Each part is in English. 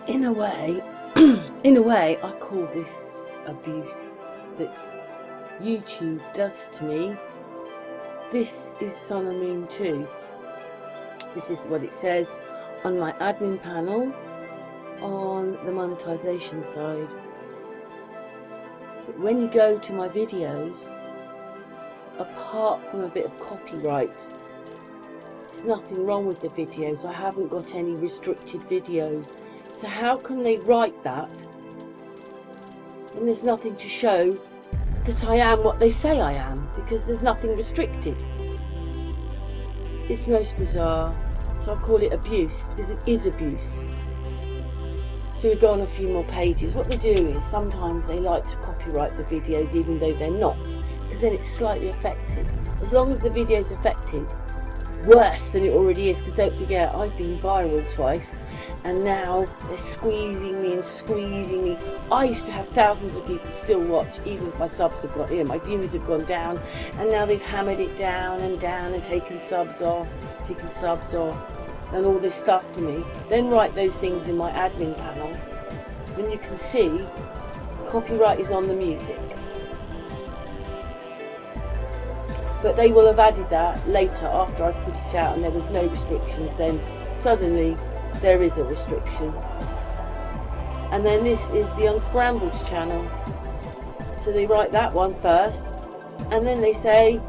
in a way, I call this abuse that YouTube does to me. This is Sun and Moon 2. This is what it says on my admin panel on the monetization side. But when you go to my videos, apart from a bit of copyright, there's nothing wrong with the videos. I haven't got any restricted videos. So how can they write that when there's nothing to show that I am what they say I am, because there's nothing restricted? It's most bizarre. So I call it abuse, because it is abuse. So we go on a few more pages. What they do is sometimes they like to copyright the videos even though they're not, because then it's slightly affected. As long as the video's affected, worse than it already is, because don't forget, I've been viral twice, and now they're squeezing me and squeezing me. I used to have thousands of people still watch, even if my subs have got, my views have gone down, and now they've hammered it down and taken subs off, and all this stuff to me. Then write those things in my admin panel, then you can see copyright is on the music. But they will have added that later after I've put it out and there was no restrictions. Then suddenly there is a restriction. And then this is the Unscrambled Channel. So they write that one first, and then they say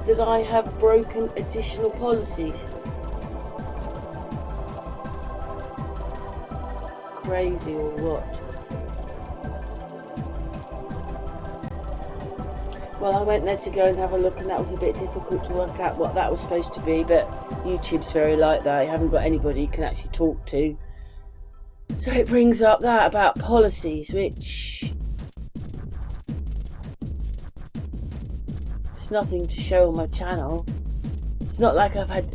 that I have broken additional policies. Crazy or what? Well, I went there to go and have a look, and that was a bit difficult to work out what that was supposed to be, but YouTube's very like that. You haven't got anybody you can actually talk to. So it brings up that about policies, which there's nothing to show on my channel. It's not like I've had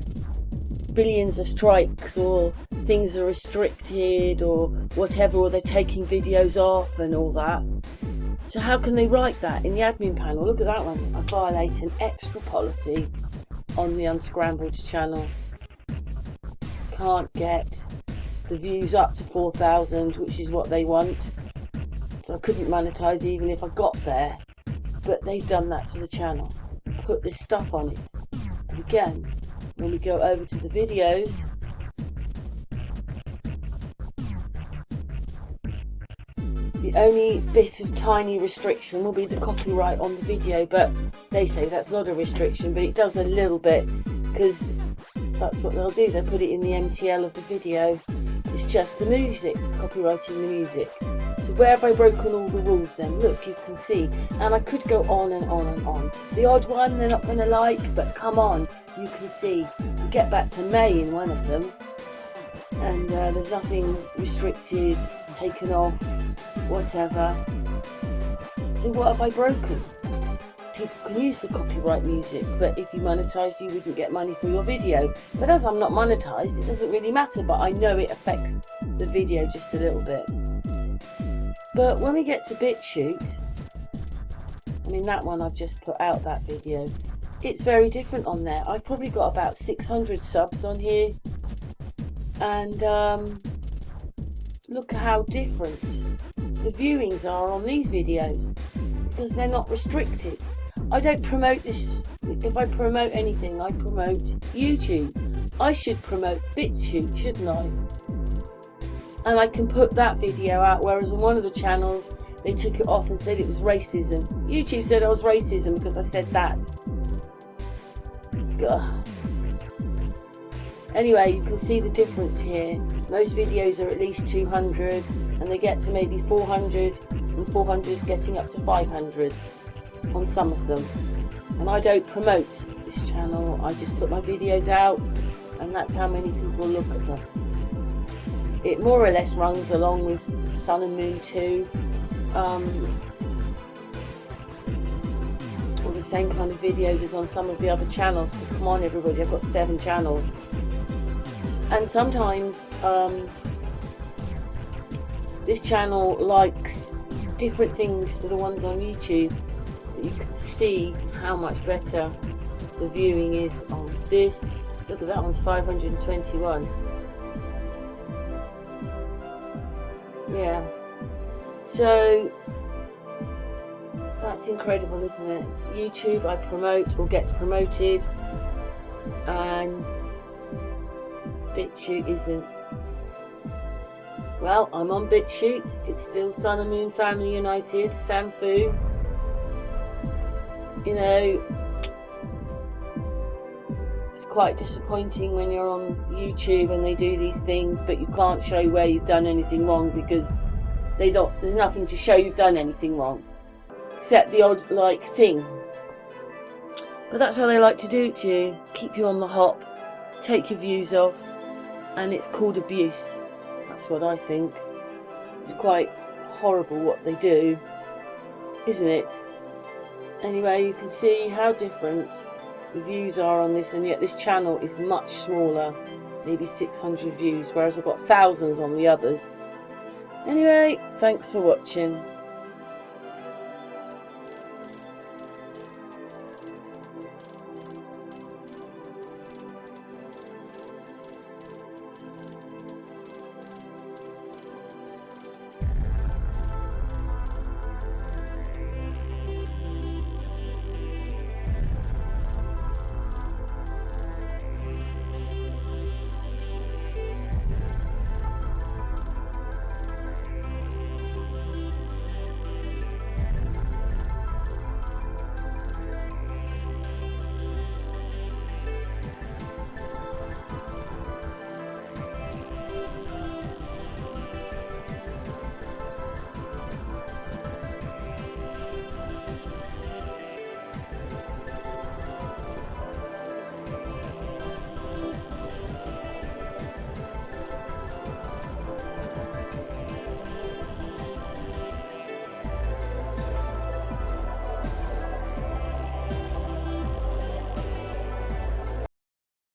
billions of strikes or things are restricted or whatever, or they're taking videos off and all that. So how can they write that in the admin panel? Look at that one. I violate an extra policy on the Unscrambled Channel. Can't get the views up to 4,000, which is what they want. So I couldn't monetize even if I got there. But they've done that to the channel. Put this stuff on it. And again, when we go over to the videos, the only bit of tiny restriction will be the copyright on the video, but they say that's not a restriction, but it does a little bit, because that's what they'll do. They'll put it in the MTL of the video. It's just the music, copyrighting the music. So where have I broken all the rules then? Look, you can see. And I could go on and on and on. The odd one they're not going to like, but come on, you can see. You get back to May in one of them, and there's nothing restricted, taken off, whatever. So what have I broken? People can use the copyright music, but if you monetized, you wouldn't get money for your video. But as I'm not monetized, it doesn't really matter, but I know it affects the video just a little bit. But when we get to BitChute, I mean, that one I've just put out, that video, it's very different on there. I've probably got about 600 subs on here, and look how different the viewings are on these videos, because they're not restricted. I don't promote this. If I promote anything, I promote YouTube. I should promote BitChute, shouldn't I? And I can put that video out, whereas on one of the channels they took it off and said it was racism. YouTube said I was racism because I said that. Ugh. Anyway, you can see the difference here. Most videos are at least 200, and they get to maybe 400, and 400 is getting up to 500s on some of them. And I don't promote this channel, I just put my videos out, and that's how many people look at them. It more or less runs along with Sun and Moon 2, or the same kind of videos as on some of the other channels, because come on everybody, I've got 7 channels. And sometimes this channel likes different things to the ones on YouTube. You can see how much better the viewing is on this. Look at that one's 521. Yeah. So that's incredible, isn't it? YouTube, I promote or gets promoted, and BitChute isn't. Well, I'm on BitChute. It's still Sun and Moon Family United, SAMFU. You know, it's quite disappointing when you're on YouTube and they do these things, but you can't show where you've done anything wrong because there's nothing to show you've done anything wrong, except the odd like thing. But that's how they like to do it to you. Keep you on the hop, take your views off, and it's called abuse. That's what I think. It's quite horrible what they do, isn't it? Anyway, you can see how different the views are on this, and yet this channel is much smaller, maybe 600 views, whereas I've got thousands on the others. Anyway, thanks for watching.